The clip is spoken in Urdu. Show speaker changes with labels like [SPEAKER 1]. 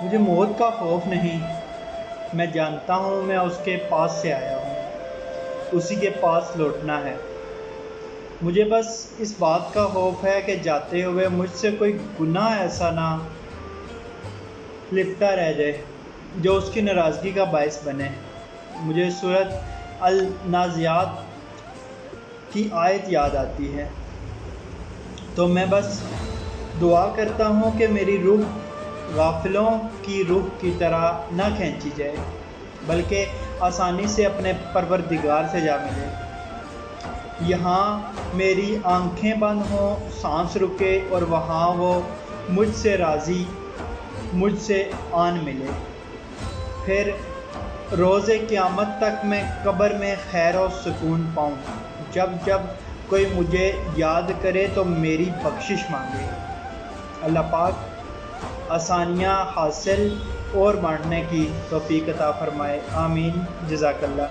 [SPEAKER 1] مجھے موت کا خوف نہیں، میں جانتا ہوں میں اس کے پاس سے آیا ہوں، اسی کے پاس لوٹنا ہے۔ مجھے بس اس بات کا خوف ہے کہ جاتے ہوئے مجھ سے کوئی گناہ ایسا نہ لپٹا رہ جائے جو اس کی ناراضگی کا باعث بنے۔ مجھے سورۃ النازعات کی آیت یاد آتی ہے، تو میں بس دعا کرتا ہوں کہ میری روح غافلوں کی روح کی طرح نہ کھینچی جائے، بلکہ آسانی سے اپنے پروردگار سے جا ملے۔ یہاں میری آنکھیں بند ہوں، سانس رکے، اور وہاں وہ مجھ سے راضی، مجھ سے آن ملے۔ پھر روز قیامت تک میں قبر میں خیر و سکون پاؤں، جب جب کوئی مجھے یاد کرے تو میری بخشش مانگے۔ اللہ پاک آسانیاں حاصل اور بانٹنے کی توفیق عطا فرمائے، آمین۔ جزاک اللہ۔